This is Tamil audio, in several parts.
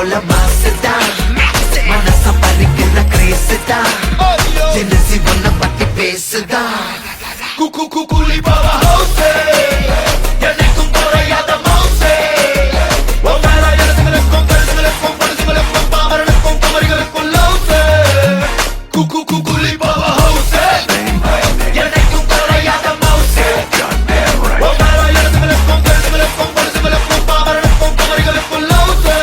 போல மாசுதான் மனச பறிக்கிற கிரேசுதான் ஜெனசி ஒன்ன பத்தி பேசுதான் குலி பாவா ஹவுசே எனக்கும் குறையாத மவுசே ஓ மேல எனக்கும் கருதுகளுக்கும் படுதுகளுக்கும் பாமரனுக்கும் குமரிகளுக்கும் லவுசே குலி பாவா ஹவுசே எனக்கும் குறையாத மவுசே ஓ மேல எனக்கும் கருதுகளுக்கும் படுதுகளுக்கும் பாமரனுக்கும் குமரிகளுக்கும் லவுசே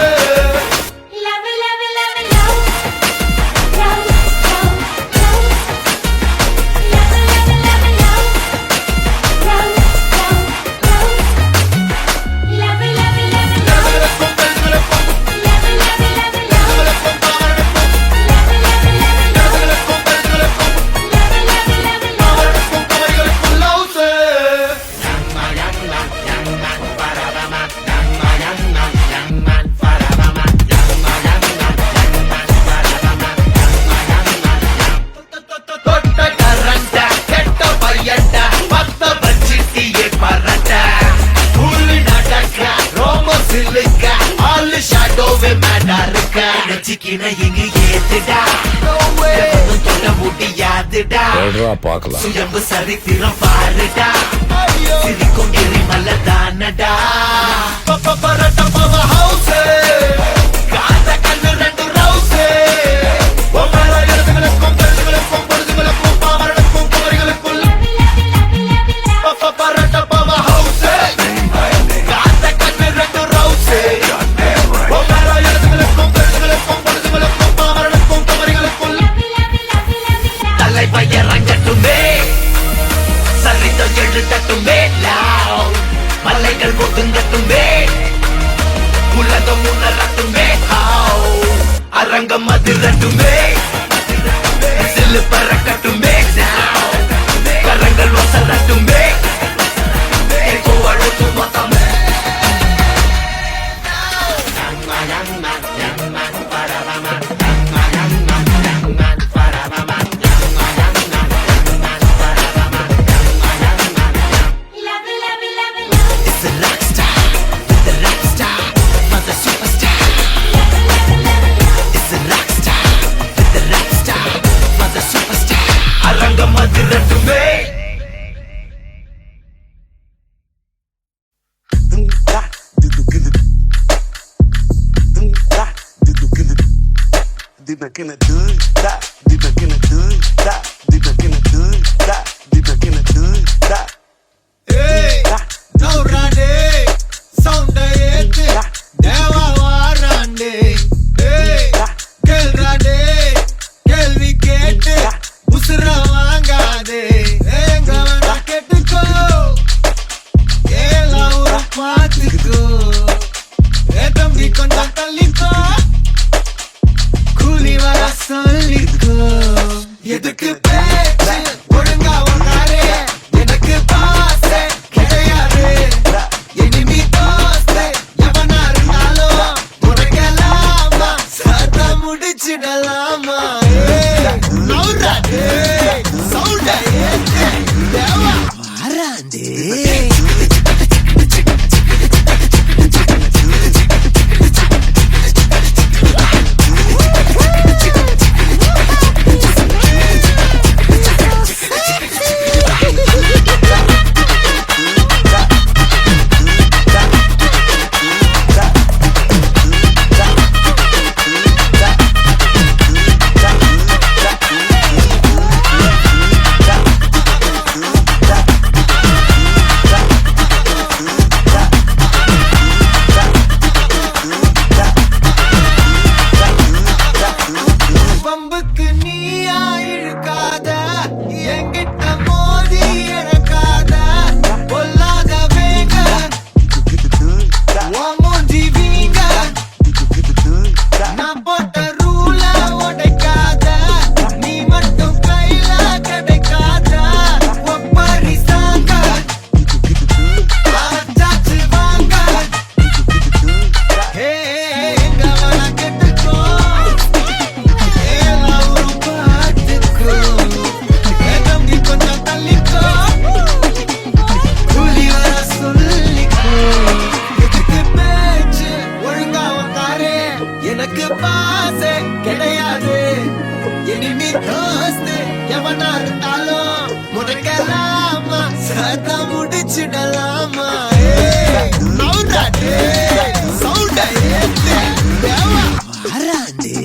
சுயம்பு சரித்திரம் பாருடா சிரிக்கும் எரிமல தானடா காத கண்ணு ரெண்டு ரவுசே பாமரனுக்கும் குமரிகளுக்கும் காத கண்ணு ரெண்டு ரவுசே தலை பையரங்கட்டுமே சரித்தம் எழுதட்டுமே மலைகள் ஒதுங்கட்டுமே உலகம் உணரட்டுமே அரங்கம் அதிரட்டுமே சில்லு பறக்கட்டுமே கரங்கள் வசரட்டுமே கோவழுத்து மொத்தமே எதுக்கு பேச்சு ஒழுங்கா ஒன்னாரே எனக்கு பாசே கிடையாது எனிமி தோஸ்தே எவனா இருந்தாலும் உனக்கெல்லாமா சத்தா முடிச்சிடலாமா நௌராதே சவுண்டா ஏத்தே தேவா மாறாந்தே முடிச்சிடலாமா நவுறாடே சவுண்ட ஏத்து தேவா வாராண்டே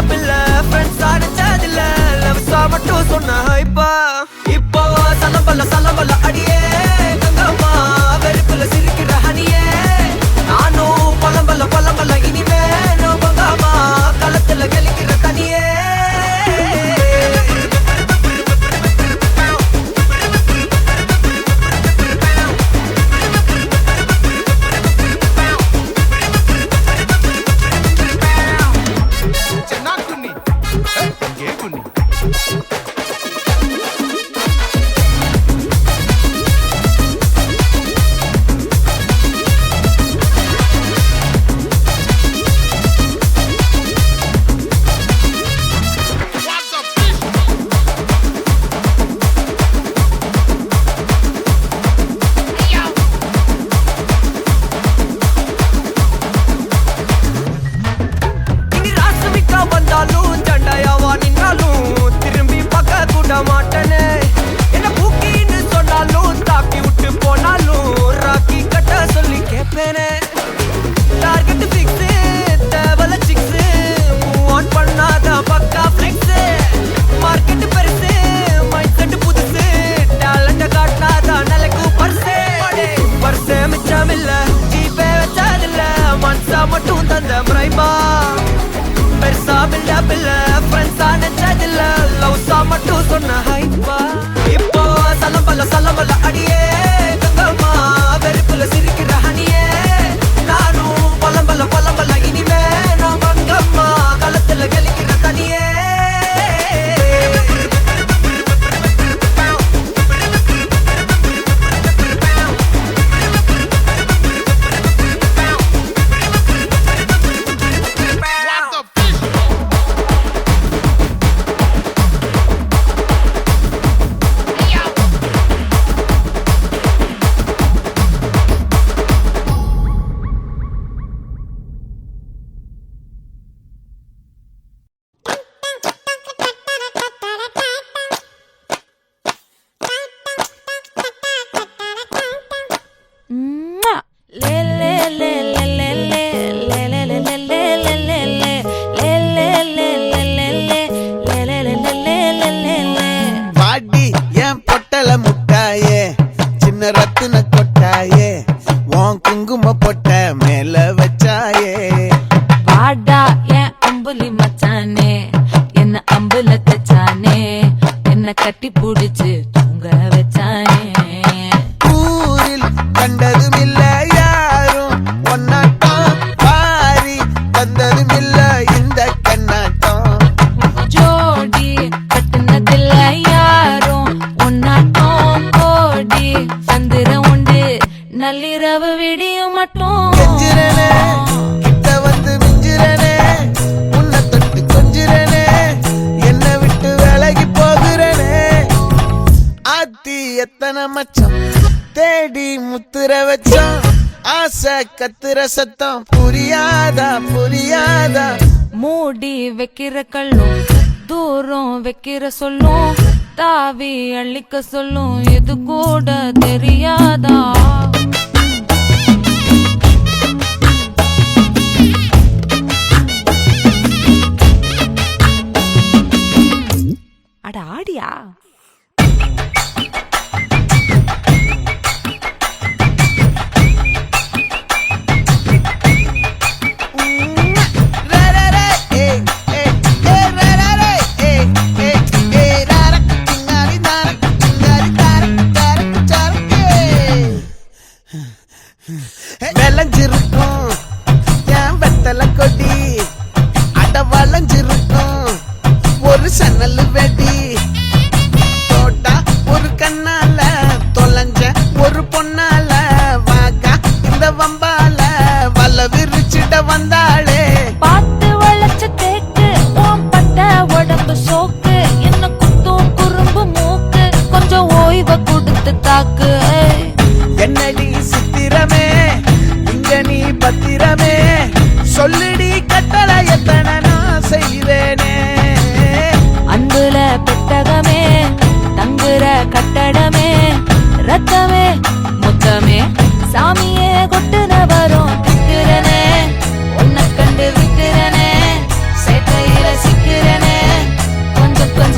பில்ல ஃப்ரெண்ட்ஸ் அடிச்சதில்ல லவ்ஸா மட்டும் சொன்ன ஹைப்பா இப்போ சலம்பல அடியே கங்கம்மா வெறுப்புல சிரிக்கிற ஹனியே நானும் பலம்பல இனிமே நோபங்காமா களத்துல கெளிக்கிற தனியே மாட்டனே என்ன பூக்கின்னு சொன்னாலும் தாக்கி விட்டு போனாலும் ராக்கி கட்ட சொல்லி கேட்பேனே டார்கெட் ஃபிக்ஸ் தேவல சிக்ஸ் மூவ் ஆன் பண்ணாத பக்கா ஃபிளெக்ஸ் மார்க்கெட் பெருசு மைண்ட் செட் புதுசு டேலண்ட் காட்டினாத நிலைக்கு பர்சே மிச்சம் இல்ல ஜீபே வச்சதில்ல மனசா மட்டும் தந்த முறைமா பெருசா பில்ல ஃப்ரெண்ட்ஸா நெச்சதில்ல லவ்ஸா மட்டும் சொன்ன ஹைப்பா இப்போ சலம்பல அடியே கங்கம்மா வெறுப்புல சிரிக்கிற ஹனியே நானும் பலம்பல இனிமே நான் கங்கம்மா களத்துல கெளிக்கிற தனியே ரத்தின கொட்டாயே உன் குங்கும பொட்ட மேல வச்சாயே வாடா என் அம்புலி மச்சானே என்ன அம்புல தச்சானே என்ன கட்டி புடிச்சு தூங்க வச்சானே ஊரில் கண்டதும் இல்ல யாரும் ஒன்னாட்டம் பாரி தந்ததும் இல்ல இந்த கண்ணாட்டம் ஜோடி கட்டுனதில்ல யாரும் ஒன்னாட்டம் கோடி சந்திரம் உண்டு நள்ளிரவு விடியும் மட்டும் கெஞ்சிரனே கிட்ட வந்து மிஞ்சிரனே உன்னை தொட்டு கொஞ்சிரனே என்ன விட்டு விலகி போகிறனே ஆத்தி எத்தனை மச்சம் தேடி முத்துற வச்சோம் ஆசை கத்துற சத்தம் புரியாதா மூடி வைக்கிற கல்லும் தூரம் வைக்கிற சொல்லும் தாவி அள்ளிக்க சொல்லும் இது கூட தெரியாதா அட ஆடியா விளைஞ்சிருக்கும் என் வெத்தலை கொடி அட வளைஞ்சிருக்கும் ஒரு சன்னல் வெடி தோட்டா ஒரு கண்ணால தொலைஞ்ச ஒரு பொண்ணால வாக்கா இந்த வம்பால வல விரிச்சிட வந்தாளே பார்த்து வளைச்ச தேக்கு ஓம் பட்ட உடம்பு சோக்கு என்ன குத்தும் குறும்பு மூக்கு கொஞ்சம் ஓய்வை கொடுத்து தாக்கு என்னடி சித்திரமே இங்க நீ பத்திரமே சொல்லுடி கட்டளை எத்தனை நான் செய்வேனே அன்புல பெட்டகமே தங்குற கட்டடமே ரத்தமே முத்தமே சாமியே கொட்டுன வரும் திக்கிறனே உன்னை கண்டு விக்கிறனே சேட்டையில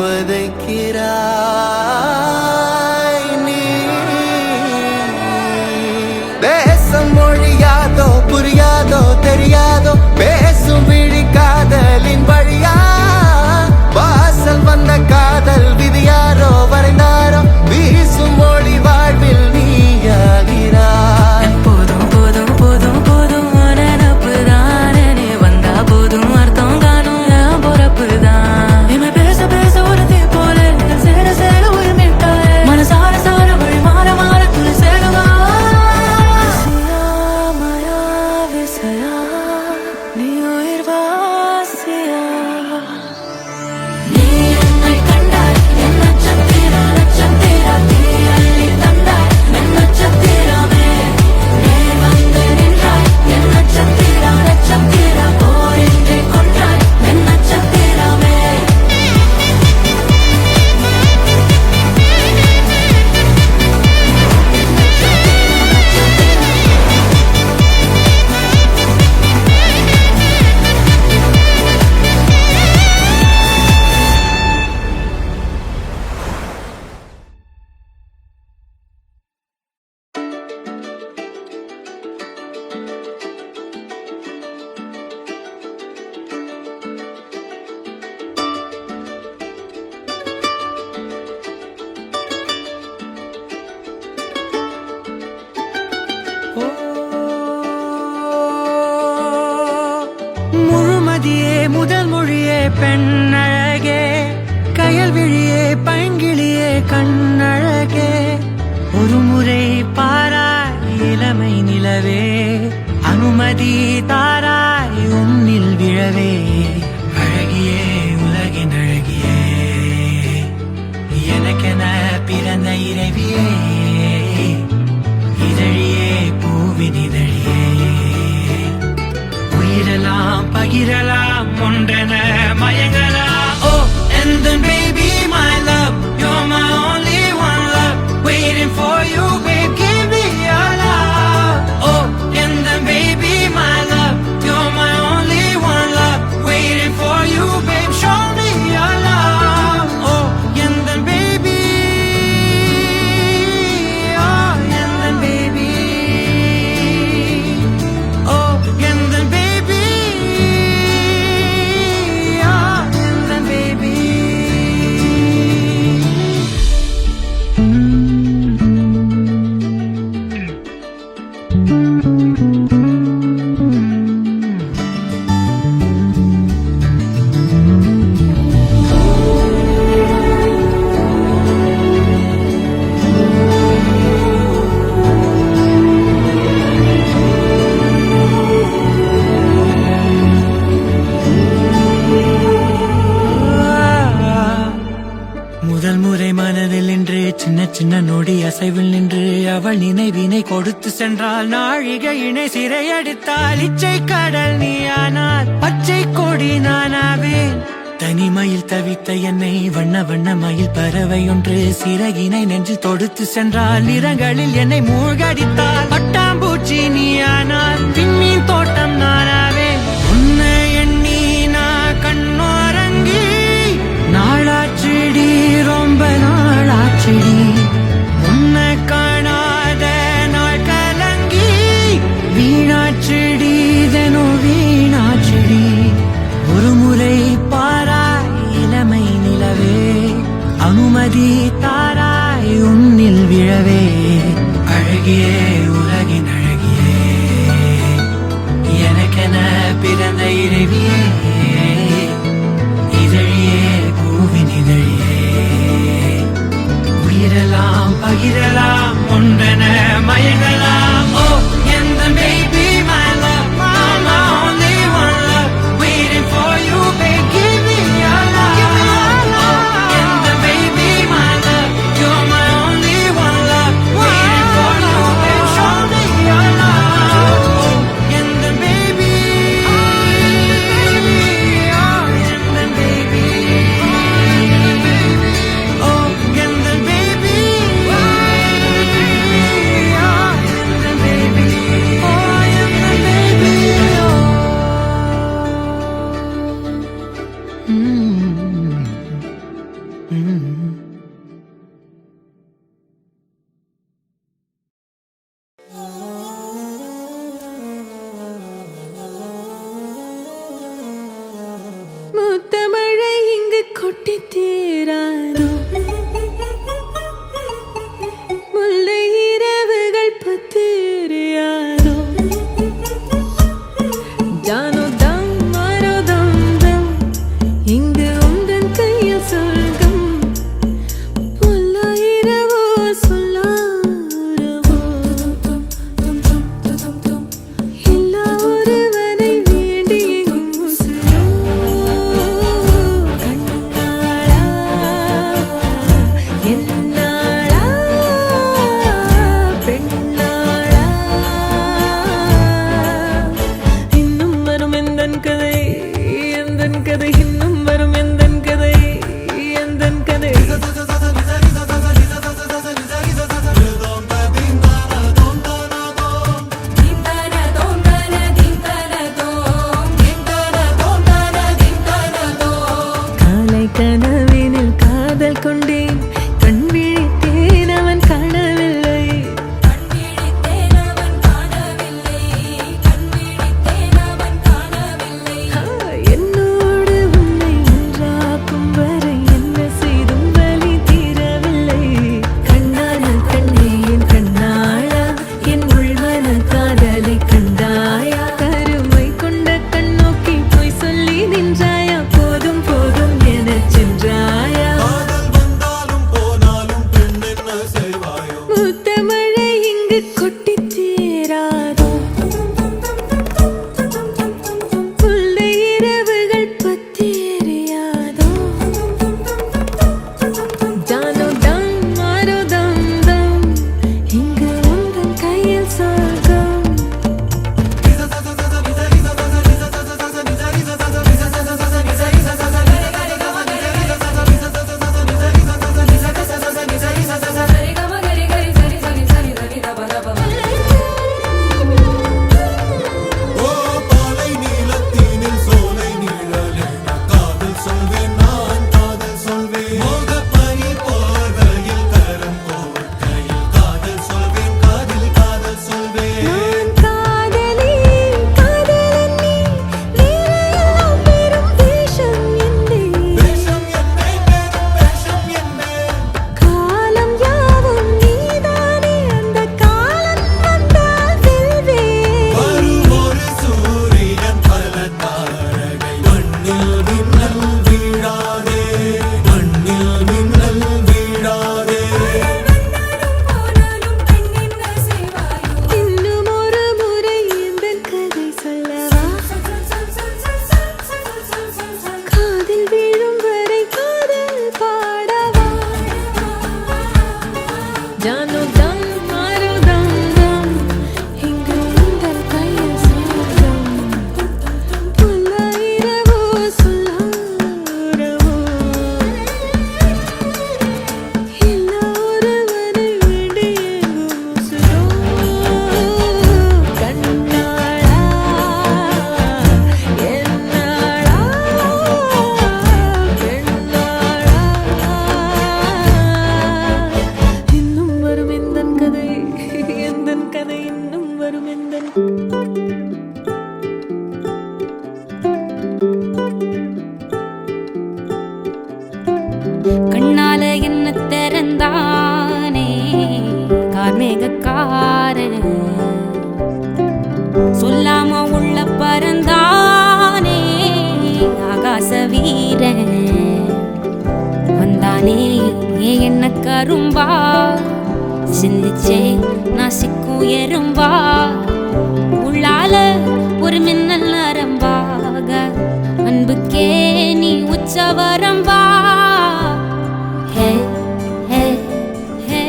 வதைக்கிறாய் நீ. தேசம் மொழியாதோ புரியாதோ தெரியாதோ பேசும் விழி காதலின் வழியா வாசல் வந்த காதல் விதியாரோ வரைந்தாரோ வீசும் மொழி வாழ்வில் நீயாகிறாய். போதும் போதும் போதும் போதும் நினப்பு தானே வந்தா போதும் அர்த்தம் காணும் என் பொறப்பு தான். இமை பேச பேச ஒருத்தி போல சேர சேர உயிர் மிட்டாய மனசார சார வழி மாற மாற துளி சேருவா. மாயா விசையா நீ உயிர் வாசியா. நீ என்னை கண்டாய் என் நட்சத்திர நட்சத்திர நீ அள்ளி தந்தாய் என் நட்சத்திரமே. நீ வந்து நின்றாய் என் நட்சத்திர நட்சத்திர போரின்றி கொன்றாய் என் நட்சத்திரமே. முழுமதியே முதல் மொழியே பெண்ணழகே கயல் விழியே பைங்கிளியே கண்ணழகே ஒரு முறை பாராய் இளமை நிலவே அனுமதி தாராய் உன்னில் விழவே. அழகியே உலகின் அழகியே எனக்கென பிறந்த இறைவியே இதழியே பூவின் இதழியே உயிரலாம் பகிரலாம் ஒன்றென மயங்கலாம். Oh, and then baby my love, you're my only one love, waiting for you babe, give me your love. Oh, and then baby my love, you're my only one love, waiting for you babe, show me your love. Oh, and then baby, oh, and then baby, oh, and then baby, oh, and then baby. முதல் முறை மனதில் நின்று சின்ன சின்ன நொடி அசைவில் நின்று அவள் நினைவினை கொடுத்து சென்றால் நாழிகை இணை சிறையடித்தால் இச்சை கடல் நீயானால் பச்சை கொடி நானாவேன். தனிமையில் தவித்த என்னை வண்ண வண்ண மயில் பறவை ஒன்று சிறகினை நெஞ்சில் தொடுத்து சென்றால் நிறங்களில் என்னை மூழ்கடித்தால் பட்டாம்பூச்சி நீயானால் விண்மீன் தோட்டம் நானாவேன். உன்னை எண்ணி நான் கண்ணோரங்கி நாளாச்செடி ரொம்ப நாளாச்செடி உன்னை காணாத நாள் கலங்கி வீணாச்செடி தினம் வீணாச்செடி ஒரு முறை பாராய் இளமை நிலவே அனுமதி தாராய் உன்னில் விழவே. அழகியே உலகின் அழகியே எனக்கென பிறந்த இறைவியே இதழியே பூவின் இதழியே உயிரலாம் பகிரலாம் ஒன்றென மயங்கலாம். Oh, and then baby my love, you're my only one love, waiting for you babe, give me your love. Oh, and then baby my love, you're my only one love, waiting for you babe, show me your love. Oh, and then baby, oh, and then baby, oh, and then baby, oh, and முத்தமழை இங்கு கொட்டி தீராதோ முல்லை இரவுகள் பத்தேறியாதோ ஜானோ தம் மாரோ தம் தம் இங்கு உந்தன் கையில் சொல்கம் பொல்லாயிரவோ சொல்லாரவோ எல்லா ஒருவனை வேண்டி எங்கும் உசுரோ கண்ணாளா என்னாளா பெண்ணாளா இன்னும் வரும் எந்தன் கதை எந்தன் கதை இன்னும் வரும் எந்தன் கதை எந்தன் கதை காலை கனவினில் காதல் கொண்டேன் கண் விழித்தேன் அவன் காணவில்லை என்னோடு உன்னை ஒன்றாக்கும் வரை என்ன செய்தும் வலி தீரவில்லை கண்ணான கண்ணே என் கண்ணாளா என் உள்மன காதலை கண்டாயா கருமை கொண்ட கண்ணோக்கி போய் சொல்லி நின்றாயா போதும் போதும் எனச் சென்றாயா முத்தமழை இங்கு கொட்டித் தீராதோ முல்லை இரவுகள் பத்தேறியாதோ ஜானோ தம் மாரோ தம் தம் இங்கு உந்தன் கையில் சொர்க்கம் நான் காதலி காதலன் நீ வேறையெல்லாம் பெரும் வேஷம் என்னே காலம் யாவும் நீதானே அந்த காலம் வந்தால் வெல்வேன் இன்னும் ஒரு முறை எந்தன் கதை சொல்லவா காதில் வீழும் வரை காதல் பாடவா ஜானோ தம் மாரோ தம் தம் இங்கு உந்தன் கையில் சொர்க்கம் பொல்லாயிரவோ சொல்லாரவோ எல்லா ஒருவனை வேண்டி எங்கும் உசுரோ கண்ணாளா என்னாளா பெண்ணாளா இன்னும் வரும் எந்தன் கதை எந்தன் கதை இன்னும் வரும் எந்தன் கண்ணால என்ன திறந்தானே கார்மேகக்காரன் சொல்லாம உள்ள பறந்தானே ஆகாச வீரன் வந்தானே என்ன கரும்பா சிந்திச்சே நான் சிக்கும் எறும்பா உள்ளால ஒரு மின்னல் நரம்பாக அன்புக்கே நீ உச்சவரம்பா ஹே ஹே ஹே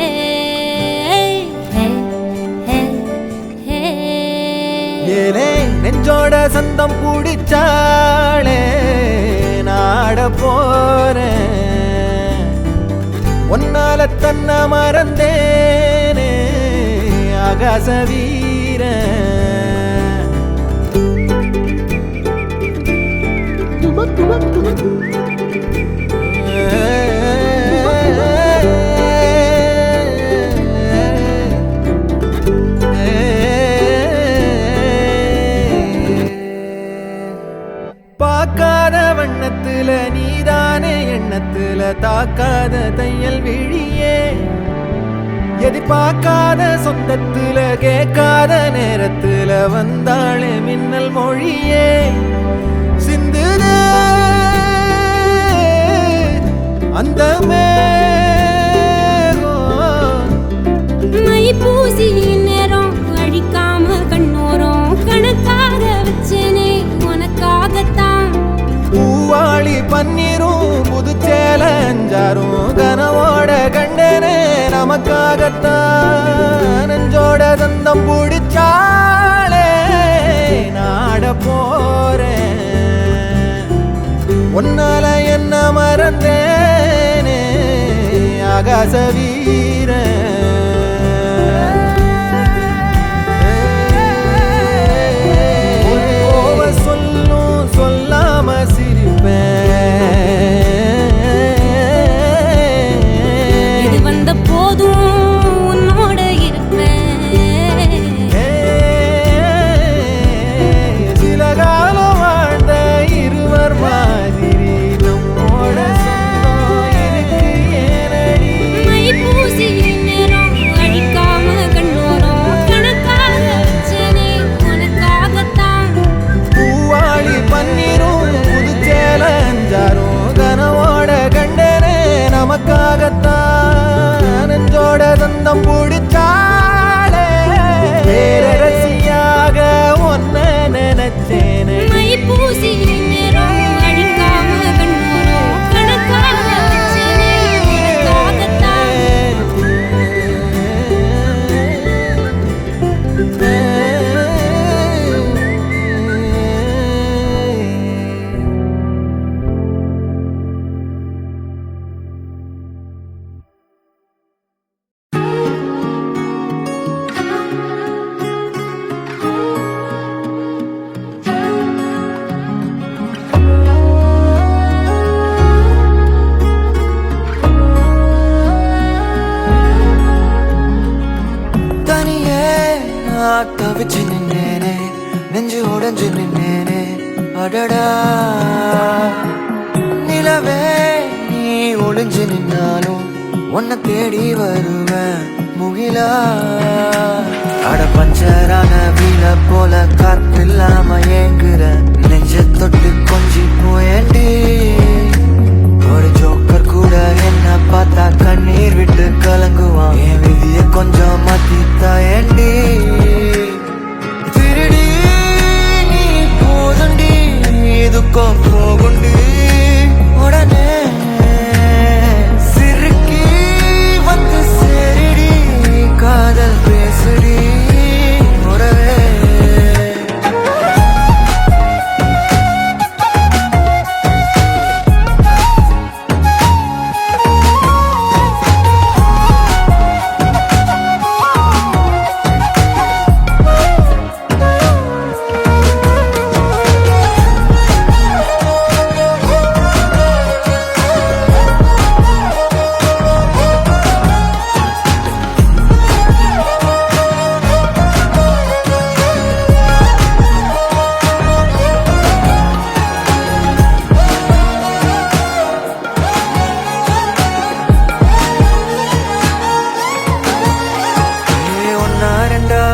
ஹே ஹே ஹே ஏலே நெஞ்சோட சந்தம் பிடிச்சாளே நாட போறேன் ஒன்னால தன்ன மறந்தேனே ஆகாச வீரன் பார்க்காத தையல் விழியே எதிர்பார்க்காத சொந்தத்துல கேட்காத நேரத்துல வந்தாளே மின்னல் மொழியே சிந்துதே அந்த மை பூசி நேரம் அழிக்காம கண்ணோரம் கணக்காக வச்சேனே உனக்காகத்தான் பூவாளி பன்னீரும் புதுச்சேல அஞ்சாரும் கனவோட கண்டனே நமக்காகத்தான் நெஞ்சோட தந்தம் பிடிச்சாலே நாட போறேன் உன்னால என்ன மறந்தேனே ஆகாச வீரன் சொல்லாம சிரிப்பேன் இது வந்த போதும் உன்னோட இருப்பேன் சில காலம் வாழ்ந்த இருவர் மாதிரி நம்மோட சொந்தம் எனக்கு ஏனடி மை பூசி நேரம் அழிக்காம கண்ணோரம் கணக்காக வச்சேனே உனக்காகத்தான் பூவாளி பன்னீரும் புதுச்சேல அஞ்சாரும் கனவோட கண்டனே நமக்காகத்தான் நெஞ்சோட தந்தம் பிடிச்சாலே பேரரசியாக ஒன்ன நினைச்சேனே மை பூசி நேரம் அழிக்காம கண்ணோரம் கணக்காக வச்சேனே உனக்காகத்தான் தனியே நான் தவிச்சு நின்னேனே நெஞ்சு உடைஞ்சு நின்னேனே அடடா நிலவே நீ ஒளிஞ்சு நின்னாலும் உன்னை தேடி வருவேன் முகிலா அட பஞ்சரான வீல போல காற்றில்லாம ஏங்குற நெஞ்ச தொட்டு கொஞ்சி போயேண்டி ஒரு ஜோக்கர் கூட என்ன பார்த்தா கண்ணீர் விட்டு கலங்குவான் என் விதிய கொஞ்சம் மாத்தி தாயண்டி திருடி நீ போதுண்டி இதுக்கும் போகுண்டி உடனே சிறுக்கி வந்து சேரிடி காதல் பேசுடி உறவே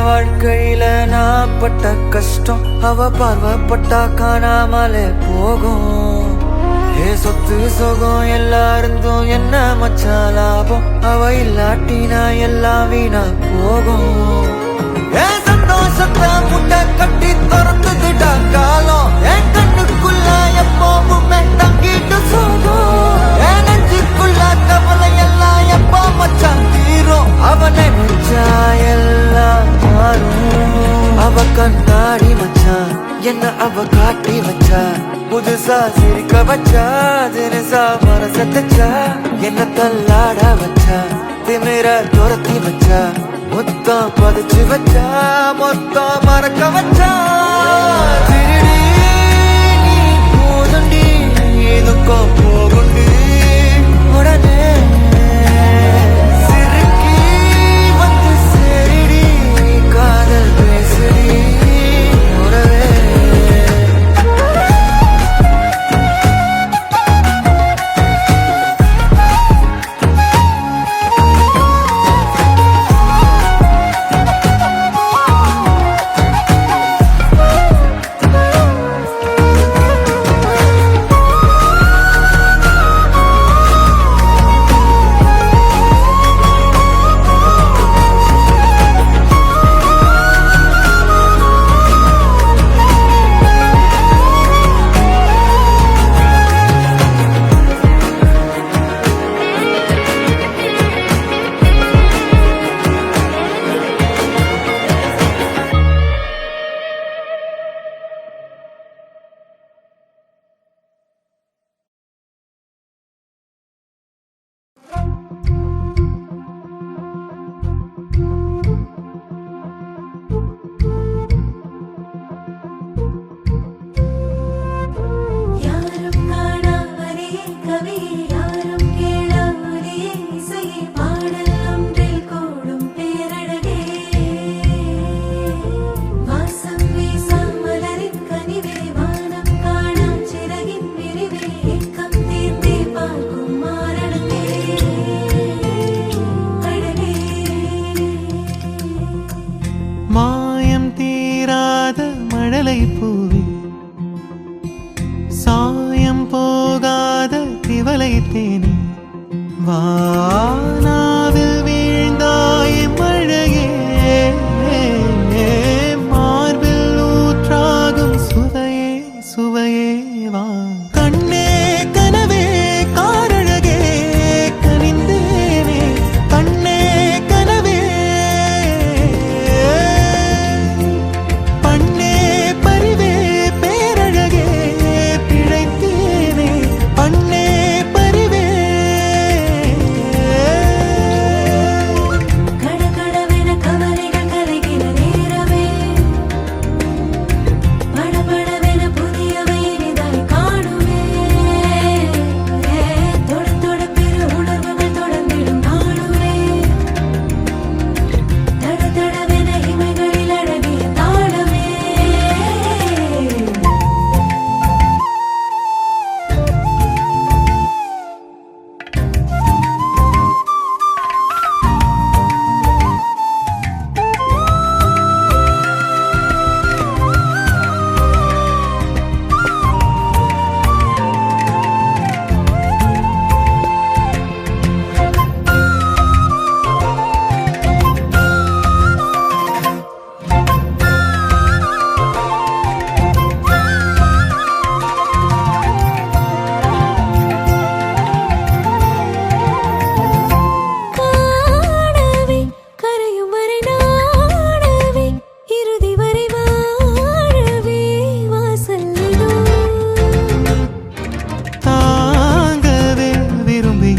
வாழ்க்கையில நான் பட்ட கஷ்டம் அவ பார்வப்பட்டா காணாமலே போகும் ஏ சொத்து சொகம் எல்லாருந்தும் என்ன மச்சா லாபம் அவ இல்லாட்டி நான் எல்லாம் வீணா போகும் ஏ சந்தோஷத்தை முட்டை கட்டி திறந்துட்டா காலம் என் கண்ணுக்குள்ள எப்பவுமே தங்கிட்டு சோகம் என் நெஞ்சுக்குள்ள கவலை எல்லாம் எப்போ மச்சான் தீரும் அவனை நினைச்சா எல்லாம் மாறும் அவ கண்ணாடி மச்சான் என்ன அவ காட்டி வச்சா புதுசா சிரிக்க வச்சா தினசா மனச தச்சா என்ன தள்ளாட வச்சா திமிர துரத்தி வச்சா மொத்தம் பதிச்சு வச்சா மொத்தம் மறக்க வச்சா திருடி நீ போதுண்டி இதுக்கும் போகுண்டி உடனே சிறுக்கி வந்து சேரிடி காதல் பேசுடி உறவே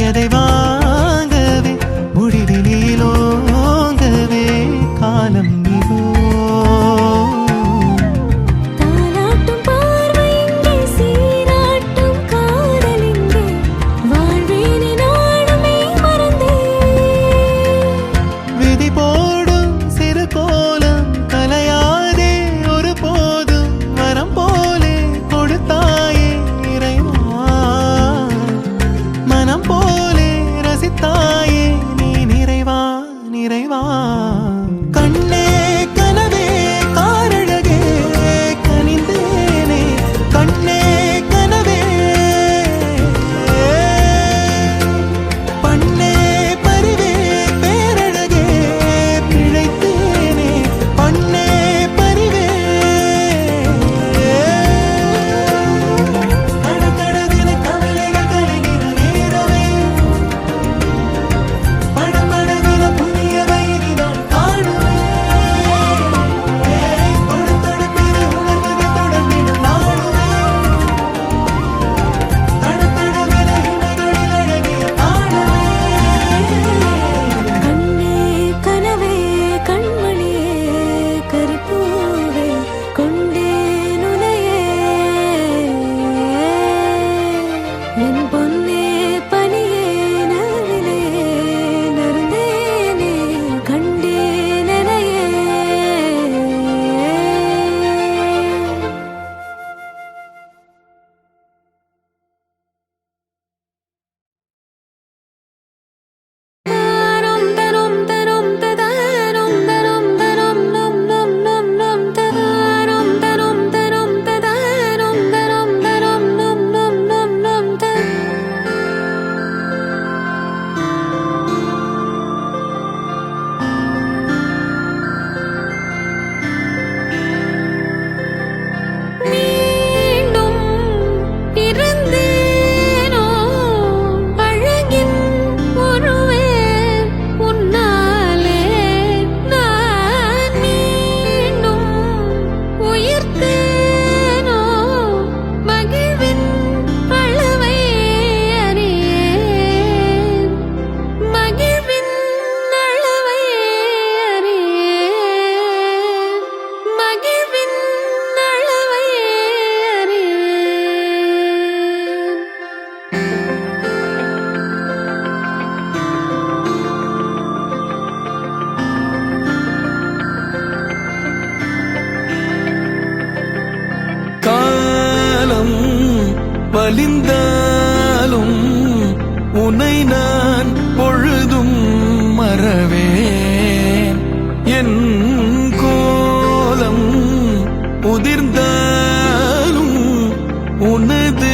எதை வாங்கவே முடிவிலோங்கவே காலம் இதோ தாலாட்டும் பார்வை இங்கே சீராட்டும் காதல் இங்கே வாழ்வேனே நானுமே மறந்தேன் விதி போடும் சிறு கோலம் கலையாதே ஒரு போதும் வரம் போலே கொடுத்தாயே இறைவா மனம் போலே ரசித்தாயே நீ நிறைவா நிறைவா கண்ணே கனவே காரழகே கனிந்தேனே கண்ணே கனவே பண்ணே பரிவே பேரழகே பிழைத்தேனே பண்ணே பரிவே கடகடவென கவலைகள் கலங்கின நேரமே படபடவென புதிய வயதை நான் காணுவேன் தொடுத்தடுப்பின உணர்வுகள் தொடர்ந்திட நாடுவேன் தடதடவென இமைகளில் அழகிய காணுவேன் கண்ணே கனவே கண்மணியே கருப்பூவே கொண்டேன் உனையே என் பொன்னே பனியே நவிலே நறுந்தேனே கண்டேன் எனையே தாரம் தரும் தரும் ததாரம் தரும் தரும் நம் நம் நம் நம் தாரம் தரும் தரும் ததாரம் தரும் தரும் நம் நம் நம் நம் மீண்டும் பிறந்தேனோ அழகின் உருவே உன்னாலே நான் மீண்டும் உயிர்த்தேனோ மகிழ்வின் அளவை அறியேன் மகிழ்வின் அளவை அறியேன் மகிழ்வின் அளவை அறியேன் காலம் வலிந்தாலும் உனை நான் பொழுதும் மறவேன் என் கோலம் உதிர்ந்தாலும் உனது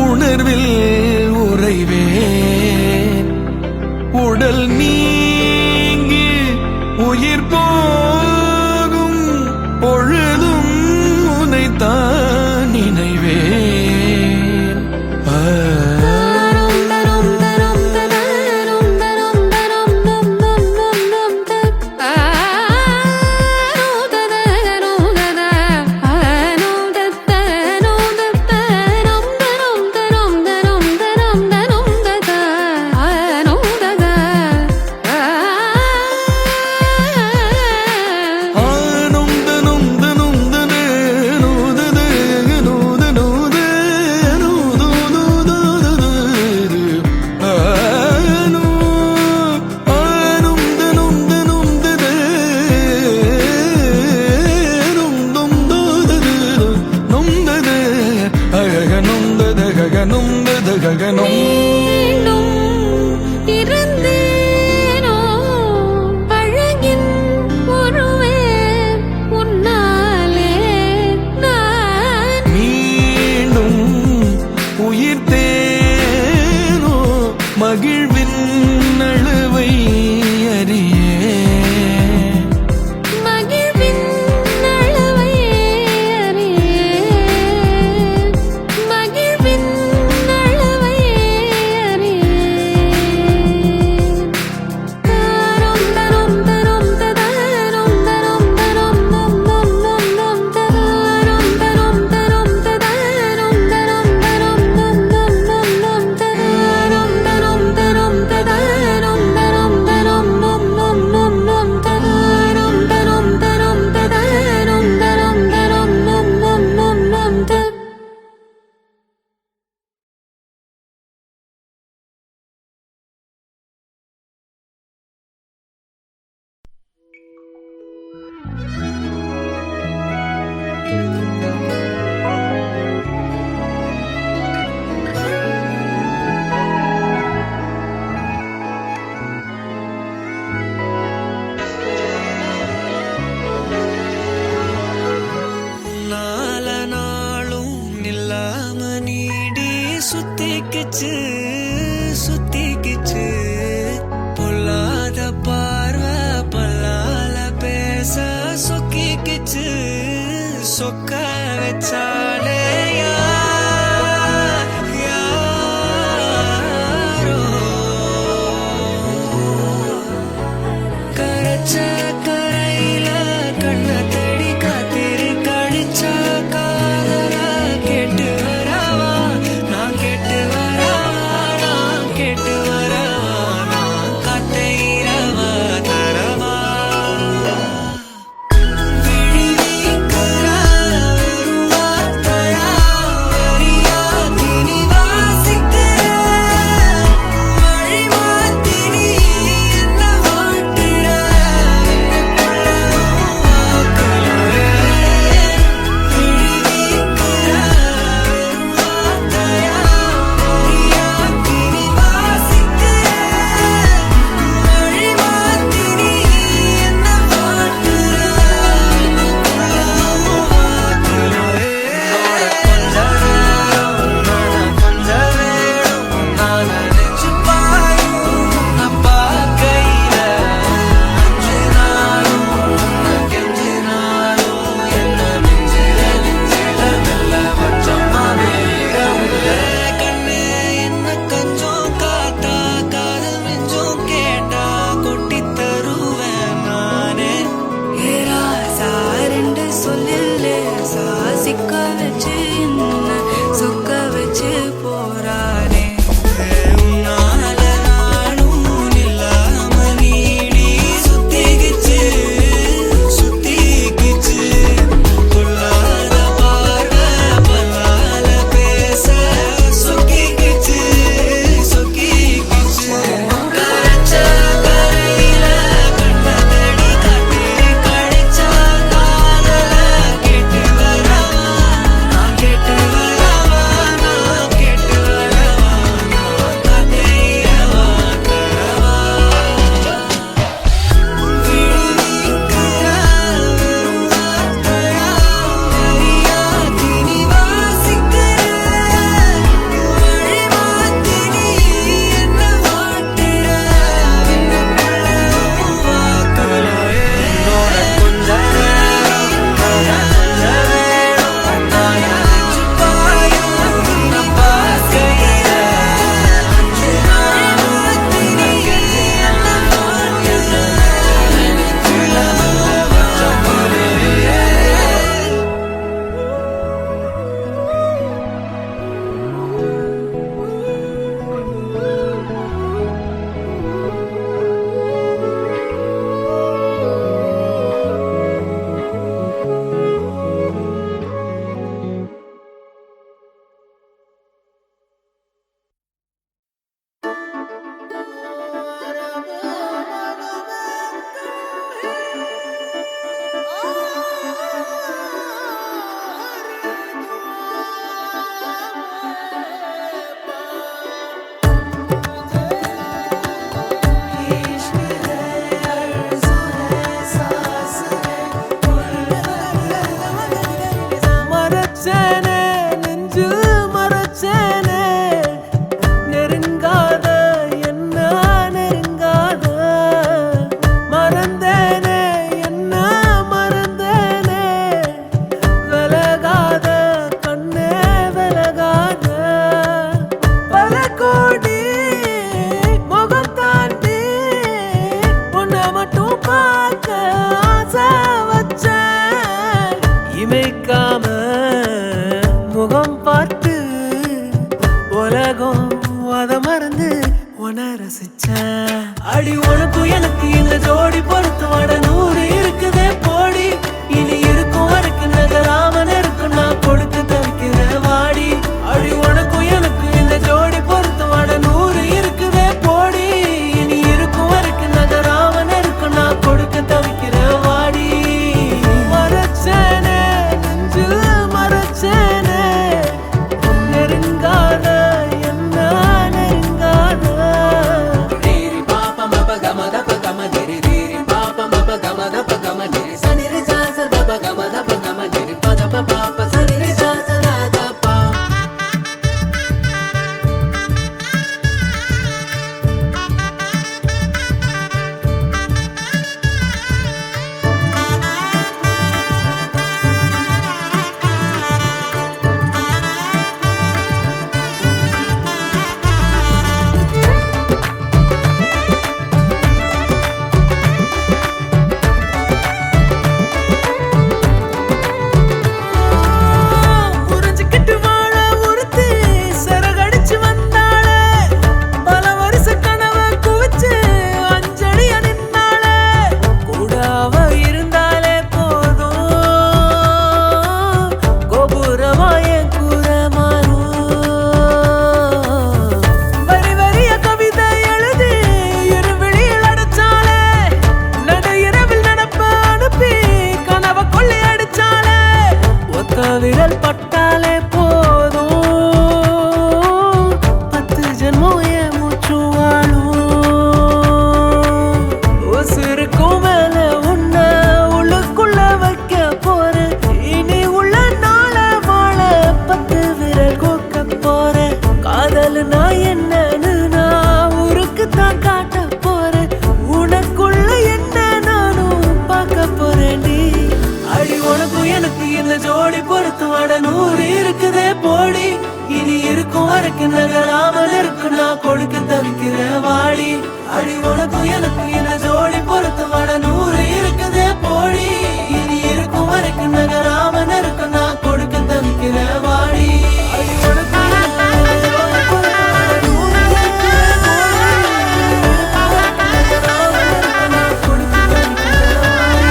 உணர்வில் உறைவேன் உடல் நீங்கி உயிர் போகும் பொழுதும் உனைத்தான் நினைவேன் தாரம் தரும் தரும் ததாரம் தரும் தரும் நம் நம் நம் நம் தாரோ ததாரோ ததா ஆனோ தத்தானோ தத்தாரம் தரும் தரும் தரும் தரும் தரும் ததா ஆனோ ததா மீண்டும் இருந்தேனோ அழகின் உருவே உன்னாலே நான் மீண்டும் உயிர்த்தேனோ மகிழ்வின் அழுவை அறியேன் மகிழ்வின் அளவை அறியேன் மகிழ்வின் அளவை அறியேன் தாரம் தரும் தரும் ததாரம் தரும் தரும் நம் நம் நம் நம் தாரம் தரும் தரும் ததாரம் தரும் தரும் நம் நம் நம் நம் தாரம் தரும் சொக்க வச்சாலே கரைச்ச கரையில கண்ண தேடி காத்திரு கழிச்சா காதல கேட்டு வரவா நான் கேட்டு வரவா நான் கேட்டு வரவா நான் காத்த இரவா தரவா அடி உனக்கும் எனக்கு இந்த ஜோடி பொறுத்து வட 100 இருக்குதே போடி இனி இருக்கும் வரைக்கும் நகராம இருக்கும் நான் கொடுத்து தவிக்கிற வாடி அடி உனக்கும் எனக்கு இந்த ஜோடி பொறுத்து வட 100 இருக்குதே போடி இனி இருக்கும் வரைக்கும் நகராம இருக்கும் நான் கொடுக்க தவிக்கிற வாடி மரச்சேனே நெஞ்சு மரச்சேனே நெருங்காத என்ன நெருங்காத Gama da pa gama அடி உனக்கும் எனக்கு இந்த ஜோடி பொறுத்து வட 100 இருக்குதே போடி இனி இருக்கும் வரைக்கும் நகராமன் இருக்கும் நான் கொடுக்க தவிக்கிற வாடி அடி உனக்கும் எனக்கு இந்த ஜோடி பொறுத்து வட 100 இருக்குதே போடி நகராமன் இருக்கும் நான் கொடுக்க தவிக்கிற வாடி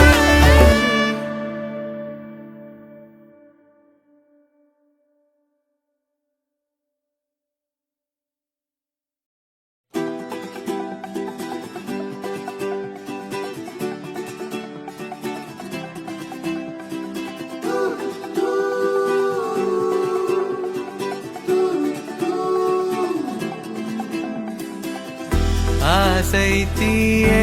ஆசை தீயே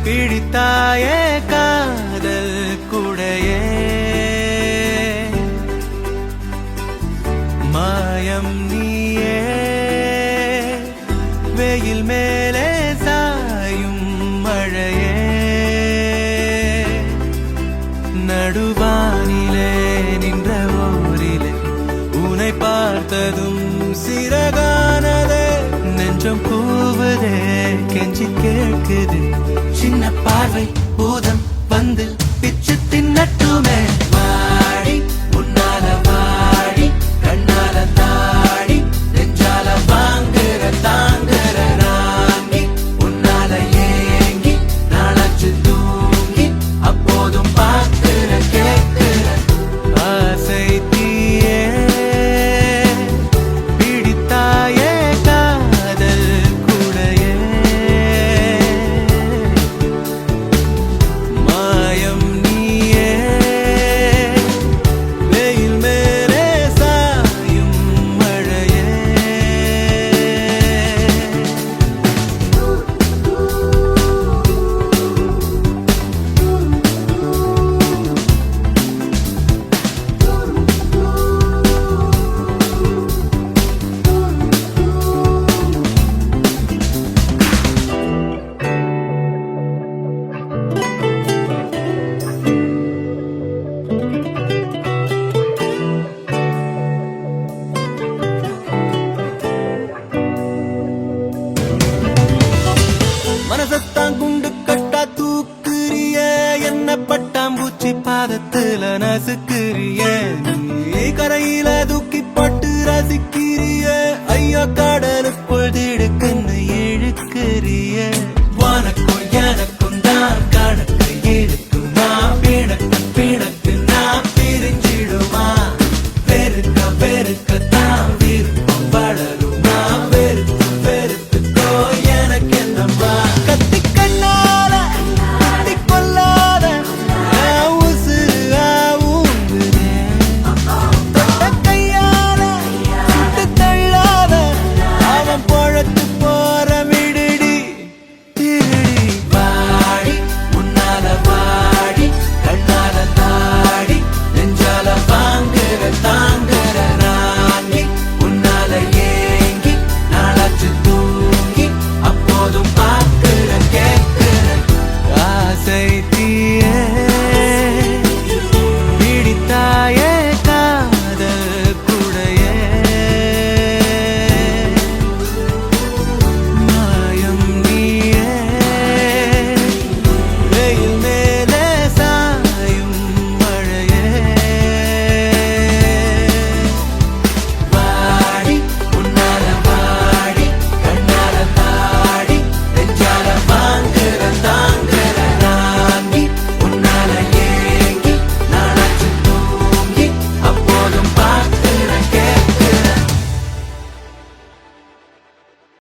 பிடித்தாயே காதல் குடையே மாயம் நீயே வெயில் மேலே சாயும் மழையே நடுவானிலே நின்ற ஓரிலே உன்னை பார்த்ததும் சிறகானதே நெஞ்சம் கூவுதே கெஞ்சி கேட்குது சின்ன பார்வை பூதம் வந்து பிச்சு தின்னட்டுமே வாடி உன்னால வாடி கண்ணால தாடி நெஞ்சால வாங்குற தாங்குற ராங்கி உன்னால ஏங்கி நாளாச்சு தூங்கி அப்போதும் பார்க்கிற கேட்கிற ஆசை தீயே பிடித்தாயே காதல் குடையே மாயம் நீயே வெயில் மேலே சாயும் மழையே மனசத்தான் குண்டு கட்டா தூக்குறிய என்ன பட்டாம்பூச்சி பாதத்துல நசுக்குறிய நீ கரையில தூக்கி போட்டு ரசிக்கிறிய ஐயோ கடலுக்கு